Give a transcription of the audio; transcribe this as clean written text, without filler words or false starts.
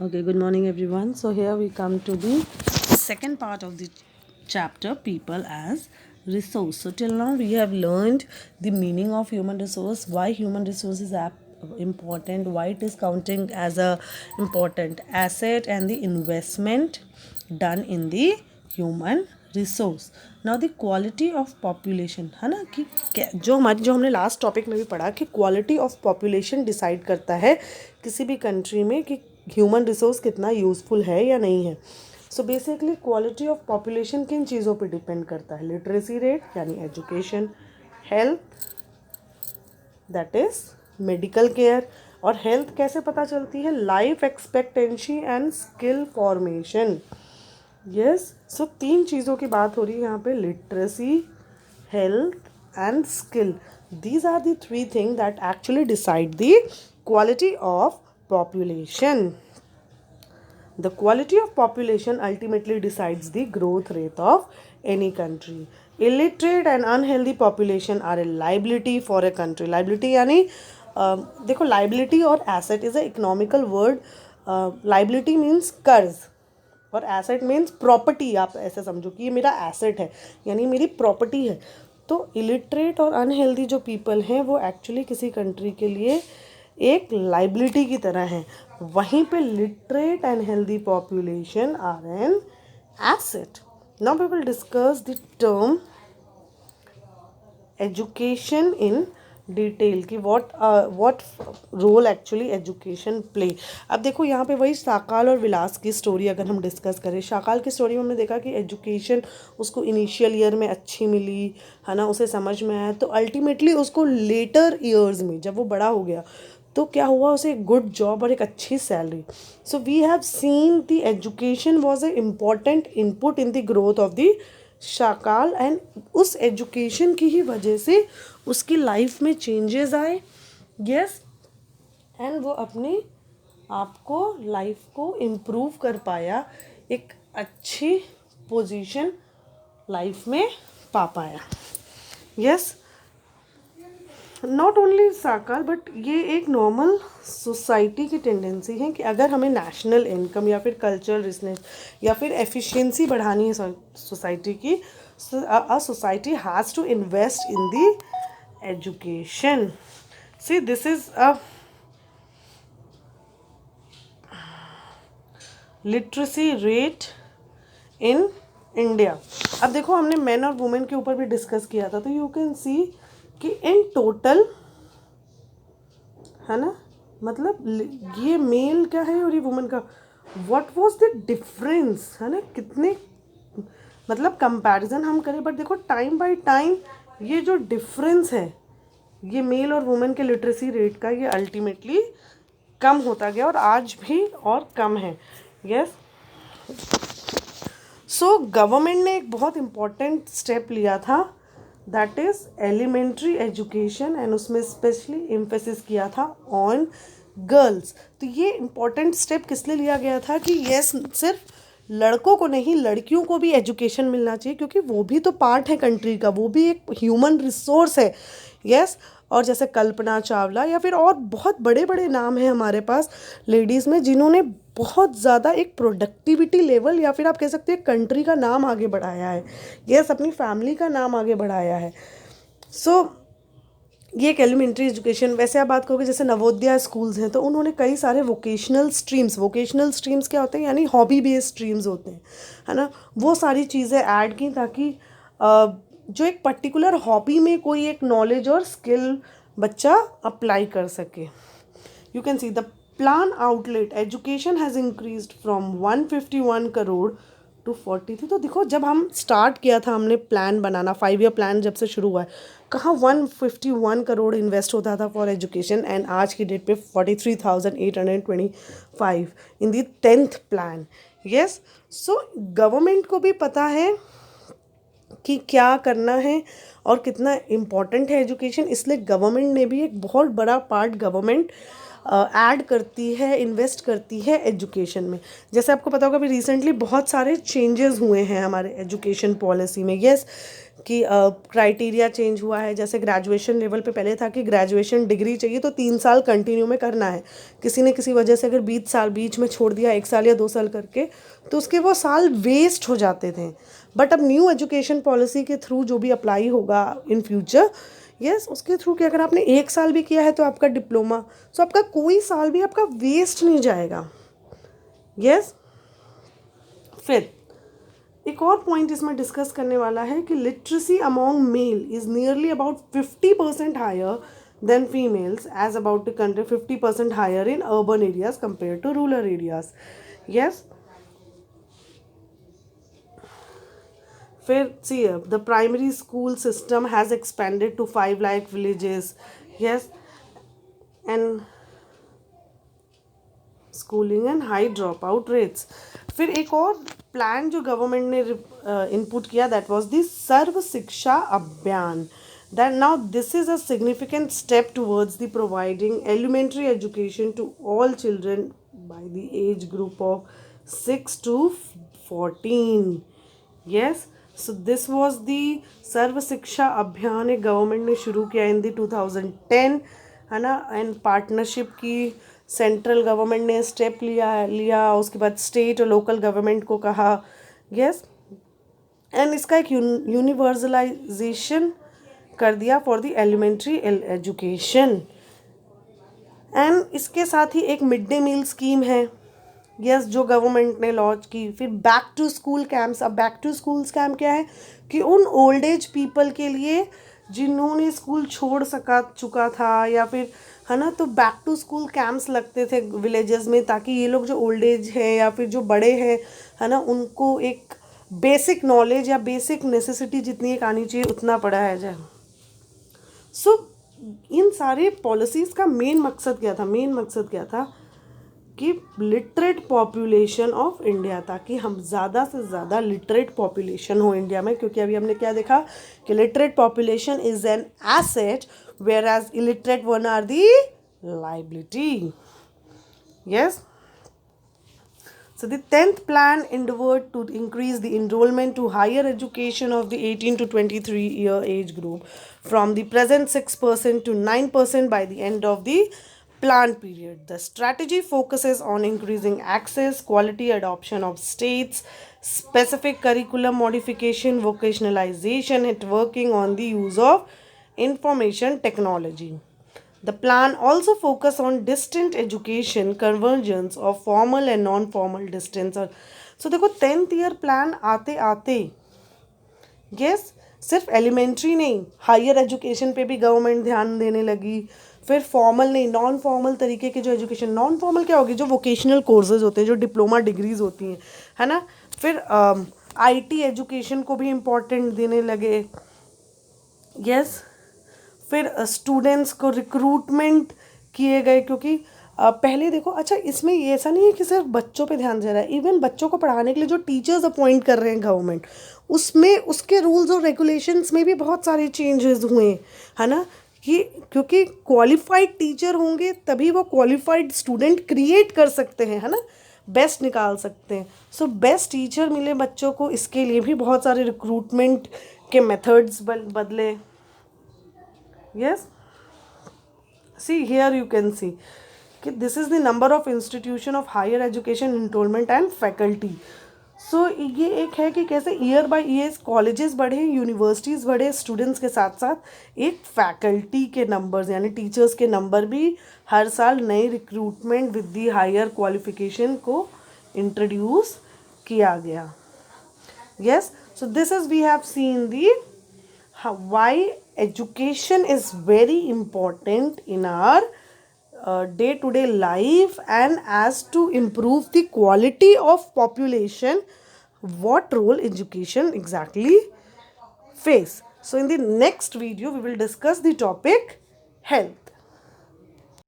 Okay, good morning everyone. So here we come to the second part of the chapter, people as resource. So till now we have learned the meaning of human resource, why human resource is important, why it is counting as a important asset, and the investment done in the human resource. Now the quality of population है ना कि जो हमने last topic में भी पढ़ा कि quality of population decide करता है किसी भी कंट्री में कि ह्यूमन रिसोर्स कितना यूज़फुल है या नहीं है. So basically quality of population किन चीज़ों पे डिपेंड करता है? लिटरेसी रेट यानी education, health that is medical care, और हेल्थ कैसे पता चलती है? Life expectancy and skill formation. Yes, so तीन चीज़ों की बात हो रही है यहाँ पे, literacy, health and skill. These are the three thing that actually decide the quality of population. The quality of population ultimately decides the growth rate of any country. Illiterate and unhealthy population are a liability for a country. Liability यानी देखो, liability और asset is a economical word. Liability means कर्ज और asset means property. आप ऐसे समझो कि ये मेरा asset है यानी मेरी property है. तो illiterate और unhealthy जो people हैं वो actually किसी country के लिए एक लाइबिलिटी की तरह है. वहीं पे literate and healthy population are an asset. Now we will discuss the term education in detail कि what role actually education play. अब देखो यहाँ पे वही शाकाल और विलास की स्टोरी अगर हम डिस्कस करें. शाकाल की स्टोरी में हमने देखा कि एजुकेशन उसको इनिशियल ईयर में अच्छी मिली है ना, उसे समझ में आया, तो अल्टीमेटली उसको लेटर ईयर्स में जब वो बड़ा हो गया तो क्या हुआ, उसे एक गुड जॉब और एक अच्छी salary. So we have seen the education was a important input in the growth of the शाकाल, एंड उस एजुकेशन की ही वजह से उसकी लाइफ में चेंजेस आए. यस, एंड वो अपने आप को लाइफ को इम्प्रूव कर पाया, एक अच्छी पोजीशन लाइफ में पा पाया. यस, नॉट ओनली साकार बट ये एक नॉर्मल सोसाइटी की टेंडेंसी है कि अगर हमें नेशनल इनकम या फिर कल्चरल रिचनेस या फिर एफिशिएंसी बढ़ानी है सोसाइटी की, a society has to invest in the education. See this is a literacy rate in India. अब देखो हमने मेन और वुमेन के ऊपर भी डिस्कस किया था, तो यू कैन सी कि इन टोटल है ना, मतलब ये मेल क्या है और ये वुमेन का, व्हाट वाज द डिफरेंस है ना, कितने मतलब कंपैरिजन हम करें, बट देखो टाइम बाय टाइम ये जो डिफरेंस है ये मेल और वुमेन के लिटरेसी रेट का, ये अल्टीमेटली कम होता गया और आज भी और कम है. यस, सो गवर्नमेंट ने एक बहुत इम्पॉर्टेंट स्टेप लिया था, that is elementary education, and उसमें स्पेशली एम्फेसिस किया था ऑन गर्ल्स. तो ये इम्पॉर्टेंट स्टेप किस लिए लिया गया था कि यस, सिर्फ लड़कों को नहीं लड़कियों को भी एजुकेशन मिलना चाहिए, क्योंकि वो भी तो पार्ट है कंट्री का, वो भी एक ह्यूमन रिसोर्स है. यस, और जैसे कल्पना चावला या फिर और बहुत बड़े बड़े नाम हैं हमारे पास लेडीज़ में जिन्होंने बहुत ज़्यादा एक प्रोडक्टिविटी लेवल या फिर आप कह सकते हैं कंट्री का नाम आगे बढ़ाया है. यस, अपनी फैमिली का नाम आगे बढ़ाया है. सो ये एक एलिमेंट्री एजुकेशन. वैसे आप बात करोगे जैसे नवोदया स्कूल्स हैं तो उन्होंने कई सारे वोकेशनल स्ट्रीम्स क्या होते हैं यानी हॉबी बेस्ड स्ट्रीम्स होते हैं है ना, वो सारी चीज़ें ऐड की ताकि जो एक पर्टिकुलर हॉबी में कोई एक नॉलेज और स्किल बच्चा अप्लाई कर सके. You can see the plan outlet education has increased from 151 crore to 40 थी. तो देखो जब हम स्टार्ट किया था हमने प्लान बनाना, 5 ईयर प्लान जब से शुरू हुआ है, कहाँ 151 करोड़ इन्वेस्ट होता था फॉर एजुकेशन, एंड आज की डेट पे 43,825 इन दी 10th plan. Yes, so government को भी पता है कि क्या करना है और कितना इम्पॉर्टेंट है एजुकेशन, इसलिए गवर्नमेंट ने भी एक बहुत बड़ा पार्ट गवर्नमेंट ऐड करती है, इन्वेस्ट करती है एजुकेशन में। जैसे आपको पता होगा अभी रिसेंटली बहुत सारे चेंजेस हुए हैं हमारे एजुकेशन पॉलिसी में। यस, कि क्राइटेरिया चेंज हुआ है। जैसे ग्रेजुएशन लेवल पे पहले था कि ग्रेजुएशन डिग्री चाहिए तो 3 साल कंटिन्यू में करना है। किसी ने किसी वजह से अगर 20 साल बीच में छोड़ दिया, 1 साल या 2 साल करके, तो उसके वो साल वेस्ट हो जाते थे। बट अब न्यू एजुकेशन पॉलिसी के थ्रू जो भी अप्लाई होगा इन फ्यूचर, यस, उसके थ्रू कि अगर आपने 1 साल भी किया है तो आपका डिप्लोमा, सो आपका कोई साल भी आपका वेस्ट नहीं जाएगा। यस, फिर एक और पॉइंट इसमें डिस्कस करने वाला है कि literacy among male is nearly about 50% higher than females, as about the country 50% higher in urban areas compare to rural areas. Yes, फिर see the primary school system has expanded to 5 lakh villages. Yes, and schooling and high drop out rates. फिर एक और plan जो government ने input किया, that was the Sarva Shiksha Abhiyan. That now this is a significant step towards the providing elementary education to all children by the age group of 6 to 14। Yes, so this was the Sarva Shiksha Abhiyan एक government ने शुरू किया इन दी 2010, है ना। And partnership की central government ने step लिया, उसके बाद स्टेट और लोकल गवर्नमेंट को कहा। यस, एंड इसका एक यूनिवर्सलाइजेशन कर दिया for the elementary education. And इसके साथ ही एक मिड डे मील स्कीम है, यस, जो गवर्नमेंट ने लॉन्च की। फिर बैक टू स्कूल कैंप्स। अब बैक टू स्कूल कैंप क्या है कि उन ओल्ड एज पीपल के लिए जिन्होंने स्कूल छोड़ चुका था या फिर, है ना, तो बैक टू स्कूल कैंप्स लगते थे विलेजेस में, ताकि ये लोग जो ओल्ड एज हैं या फिर जो बड़े हैं, है ना, उनको एक बेसिक नॉलेज या बेसिक नेसेसिटी जितनी एक आनी चाहिए उतना पढ़ाया जाए। सो इन सारे पॉलिसीज़ का मेन मकसद क्या था कि लिटरेट पॉपुलेशन ऑफ इंडिया, ताकि हम ज़्यादा से ज़्यादा लिटरेट पॉपुलेशन हो इंडिया में। क्योंकि अभी हमने क्या देखा कि literate population is an asset whereas illiterate one are the liability. Yes, so the 10th plan endeavored to increase the enrollment to higher education of the 18 to 23 year age group from the present 6% to 9% by the end of the plan period. The strategy focuses on increasing access, quality adoption of states, specific curriculum modification, vocationalization, and working on the use of information technology. The plan also focus on distant education, convergence of formal and non-formal distance। और सो देखो 10th year plan आते आते, yes, सिर्फ elementary नहीं, higher education पे भी government ध्यान देने लगी। फिर फॉर्मल नहीं, नॉन फॉर्मल तरीके के जो एजुकेशन, नॉन फॉर्मल क्या होगी, जो वोकेशनल कोर्सेज होते हैं, जो डिप्लोमा डिग्रीज होती हैं, है ना। फिर आईटी एजुकेशन को भी इम्पोर्टेंट देने लगे। यस, फिर स्टूडेंट्स को रिक्रूटमेंट किए गए, क्योंकि पहले देखो, अच्छा इसमें ये ऐसा नहीं है कि सिर्फ बच्चों पे ध्यान दे रहा है, इवन बच्चों को पढ़ाने के लिए जो टीचर्स अपॉइंट कर रहे हैं गवर्नमेंट, उसमें उसके रूल्स और रेगुलेशंस में भी बहुत सारे चेंजेस हुए, है ना। कि क्योंकि क्वालिफाइड टीचर होंगे तभी वो क्वालिफाइड स्टूडेंट क्रिएट कर सकते हैं, है ना, बेस्ट निकाल सकते हैं। सो बेस्ट टीचर मिले बच्चों को, इसके लिए भी बहुत सारे रिक्रूटमेंट के मेथड्स बदले। Yes, see here you can see कि this is the number of institution of higher education enrollment and faculty। so ये एक है कि कैसे ईयर बाय ईयर कॉलेजेस बढ़े, यूनिवर्सिटीज़ बढ़े, स्टूडेंट्स के साथ साथ एक फैकल्टी के नंबर्स यानी टीचर्स के नंबर भी हर साल नए recruitment with the higher qualification को इंट्रोड्यूस किया गया। yes, so this is we have seen the why education is very important in our day-to-day life, and as to improve the quality of population, what role education exactly face. So in the next video we will discuss the topic health.